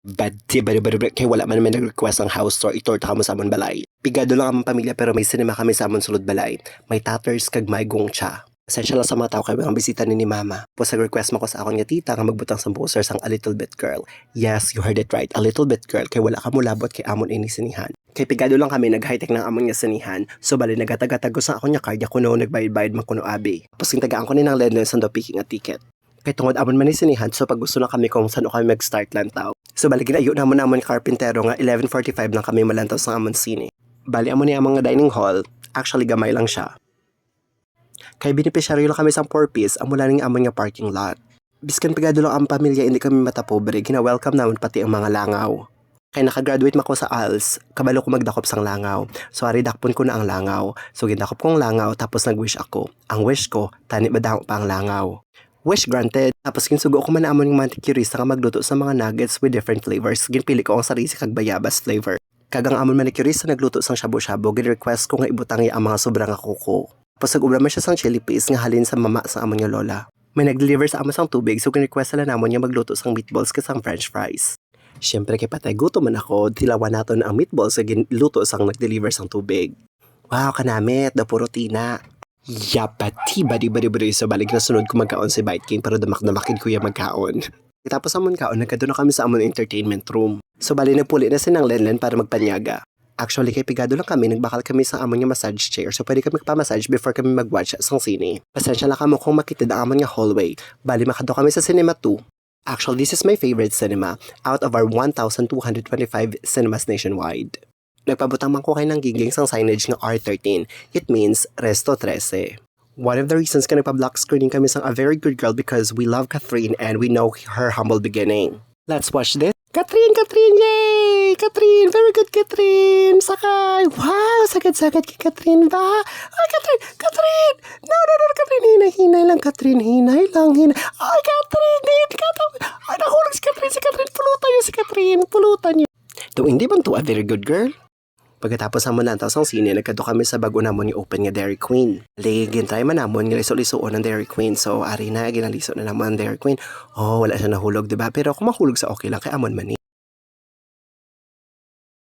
Badi bari kay wala man may nag-request ang house tour itorta ka mo sa amon balay. Pigado lang among pamilya pero may sinema kami sa amon sulod balay. May tatters kag may gongcha. Essential lang sa mga tao kay mga bisita ni Mama. Po sa request mo ko sa akon nga tita nga magbutang sa posters ang A Little Bit Girl. Yes, you heard it right. A Little Bit Girl kay wala ka mo labot kay amon ini sinihan. Kay pigado lang kami nag-high-tech ng amon nga sinihan. So bali nagatag-atag ko sa akon nga card kuno nagbayad-bayad man kuno abi. Tapos kintagaan ko ni ng Lennon sa picking a ticket. Kay tungod amon man ni sinihan so pag gusto na kami kung saan kami mag-start lang tao. So bali ginayo namon karpintero nga 11:45 lang kami malantaw sa amon sine. Bali amon ni among nga dining hall, actually gamay lang siya. Kay beneficiaryo lang kami sa 4-piece amula ning amon nga parking lot. Biskan pagado lang ang pamilya hindi kami matapobre, gina-welcome naman pati ang mga langaw. Kay nakagraduate mako sa ALS, kabalo ko magdakop sang langaw. So ari dakpon ko na ang langaw. So gindakop kong langaw tapos nag-wish ako. Ang wish ko, tani madako pa ang langaw. Wish granted. Tapos kinsugo ko man amon ng manicurista nga magluto sa mga nuggets with different flavors. Ginpili ko ang sarisi kag bayabas flavor. Kagang amon manicurista nagluto sang shabu-shabu, gin-request ko nga ibutang ang mga sobra nga kuko. Tapos nag-ubra man siya sang chili paste nga halin sa mama sa amon nga lola. May nag-deliver sa amon sang tubig so gin-request sila namon nga magluto sang meatballs kasang french fries. Siyempre kay patay gutom man ako, tilawan naton ang meatballs nga ginluto sang nag-deliver sang tubig. Wow, kanamit, da puro tina. Yapati badi so balik na sunod ko magkaon si Bite King pero damak-damakin ko yung magkaon. Tapos amon kaon nagkadto na kami sa amon entertainment room. So bali nagpuli na sinang Lenlen para magpanyaga. Actually kay pigado lang kami nagbakal kami sa amon nga massage chair so pwede kami magpa-massage before kami mag-watch sang sine. Pasensya lang kamo kung makitid ang amon nga hallway. Bali makadto kami sa Cinema 2. Actually this is my favorite cinema out of our 1,225 cinemas nationwide. Nagpabutang man ko kayo ng giging sang signage ng R13. It means Resto 13. One of the reasons ka nagpa-block screening kami sang A Very Good Girl because we love Catherine and we know her humble beginning. Let's watch this. Catherine! Yay! Catherine! Very good, Catherine! Sakay! Wow! Sagad-sagad kay Catherine ba? Ay, Catherine! No, Catherine! Hinay lang, Catherine. Hinay lang. Ay, Catherine! Ay, nahulog si Catherine. Pulutan niyo si Catherine. Pulutan niyo. Ito, hindi ba ito A Very Good Girl? Pagkatapos namon lantaw sang sine, nagkadto kami sa bago namon yung open nga Dairy Queen. Ligin try man namon nga liso-lisuon ng Dairy Queen. So ari na ginaliso na namon ang Dairy Queen. Oh, wala siya nahulog, diba? Pero kung mahulog sa okay lang kay amon man ni.